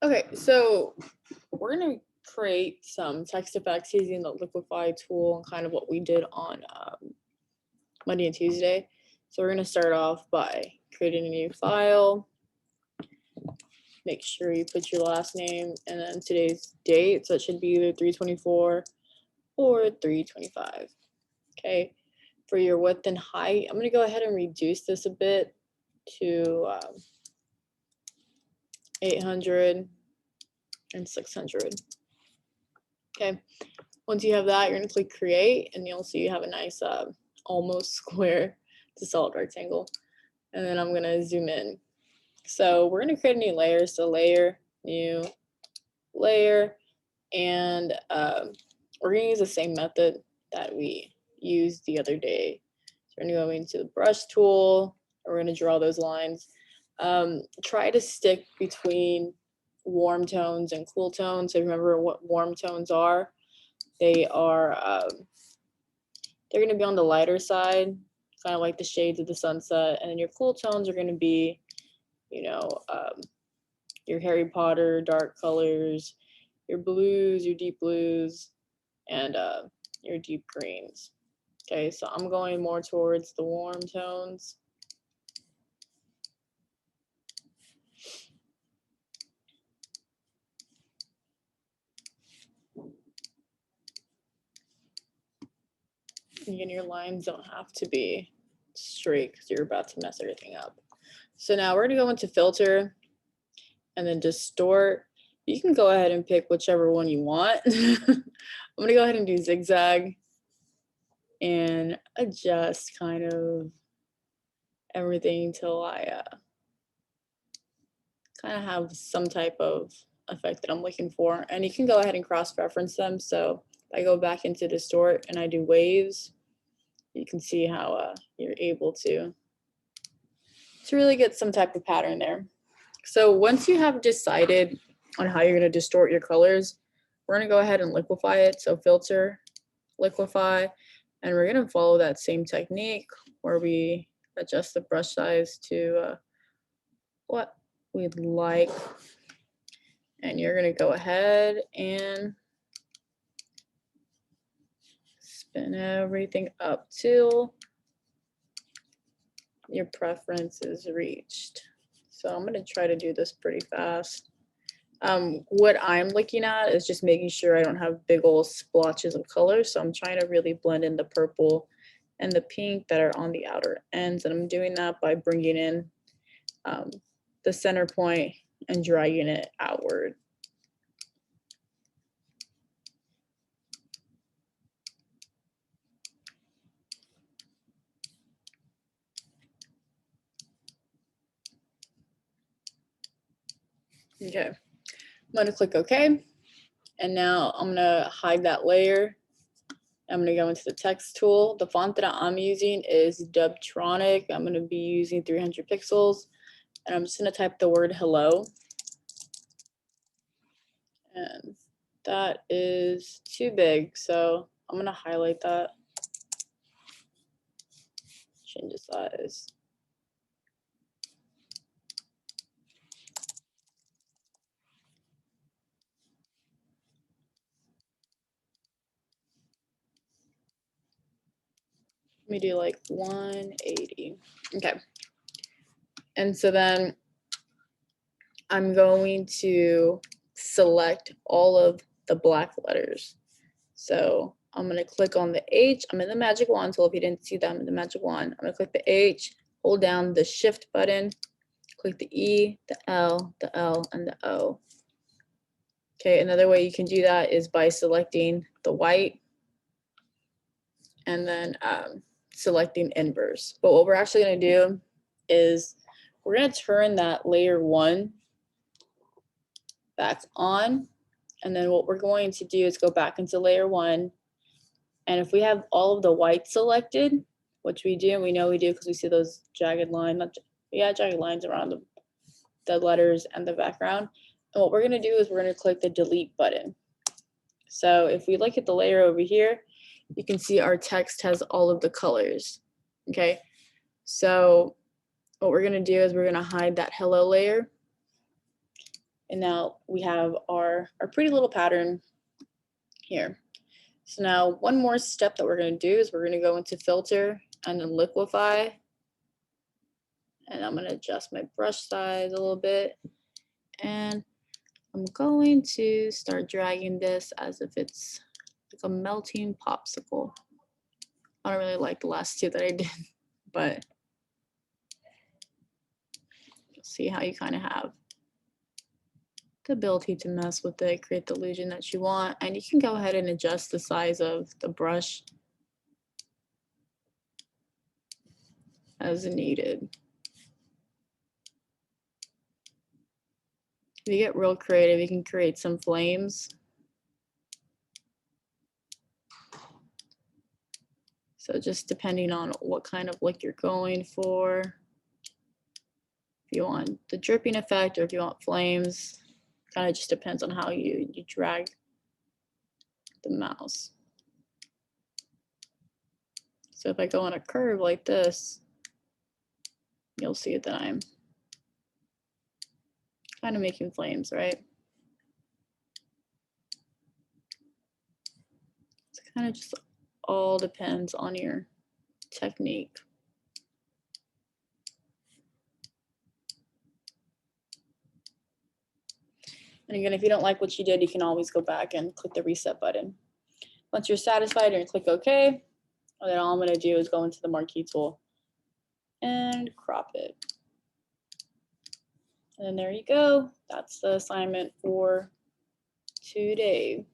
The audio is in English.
Okay, so we're gonna create some text effects using the Liquified tool and kind of what we did on Monday and Tuesday. So we're gonna start off by creating a new file. Make sure you put your last name and then today's date. So it should be either 3/24 or 3/25. Okay, for your width and height, I'm gonna go ahead and reduce this a bit to 800 and 600. Okay, once you have that, you're gonna click create and you'll see you have a nice almost square to solid rectangle. And then I'm gonna zoom in. So we're gonna create a new layer. So layer, new layer, and we're gonna use the same method that we used the other day. So we're gonna go into the brush tool. We're gonna draw those lines. Try to stick between warm tones and cool tones. So remember what warm tones are. They are they're going to be on the lighter side, kind of like the shades of the sunset, and then your cool tones are going to be, you know, your Harry Potter dark colors, your blues, your deep blues, and your deep greens. Okay, so I'm going more towards the warm tones. Again, your lines don't have to be straight because you're about to mess everything up. So now we're gonna go into filter and then distort. You can go ahead and pick whichever one you want. I'm gonna go ahead and do zigzag and adjust kind of everything till I kind of have some type of effect that I'm looking for. And you can go ahead and cross-reference them. So if I go back into distort and I do waves, you can see how you're able to really get some type of pattern there. So once you have decided on how you're going to distort your colors, we're going to go ahead and liquify it. So filter, liquify, and we're going to follow that same technique where we adjust the brush size to what we'd like. And you're going to go ahead and spin everything up till your preference is reached. So I'm going to try to do this pretty fast. What I'm looking at is just making sure I don't have big old splotches of color. So I'm trying to really blend in the purple and the pink that are on the outer ends. And I'm doing that by bringing in the center point and dragging it outward. Okay, I'm going to click OK. And now I'm going to hide that layer. I'm going to go into the text tool. The font that I'm using is Dubtronic. I'm going to be using 300 pixels. And I'm just going to type the word hello. And that is too big. So I'm going to highlight that. Change the size. Let me do like 180. Okay. And so then I'm going to select all of the black letters. So I'm going to click on the H. I'm in the magic wand tool. If you didn't see that, I'm in the magic wand. I'm going to click the H, hold down the shift button, click the E, the L, and the O. Okay, another way you can do that is by selecting the white and then selecting inverse. But what we're actually going to do is we're going to turn that layer 1 back on. And then what we're going to do is go back into layer 1. And if we have all of the white selected, which we do, and we know we do because we see those jagged lines, jagged lines around the letters and the background. And what we're going to do is we're going to click the delete button. So if we look at the layer over here, you can see our text has all of the colors. Okay, so what we're going to do is we're going to hide that hello layer. And now we have our pretty little pattern here. So now one more step that we're going to do is we're going to go into filter and then liquify. And I'm going to adjust my brush size a little bit. And I'm going to start dragging this as if it's like a melting popsicle. I don't really like the last two that I did, but you'll see how you kind of have the ability to mess with it, create the illusion that you want, and you can go ahead and adjust the size of the brush as needed. If you get real creative, you can create some flames. So just depending on what kind of look you're going for, if you want the dripping effect or if you want flames, kind of just depends on how you drag the mouse. So if I go on a curve like this, you'll see that I'm kind of making flames, right? It's kind of just all depends on your technique. And again, if you don't like what you did, you can always go back and click the reset button. Once you're satisfied, you're gonna click OK. And then all I'm gonna do is go into the marquee tool and crop it. And then there you go. That's the assignment for today.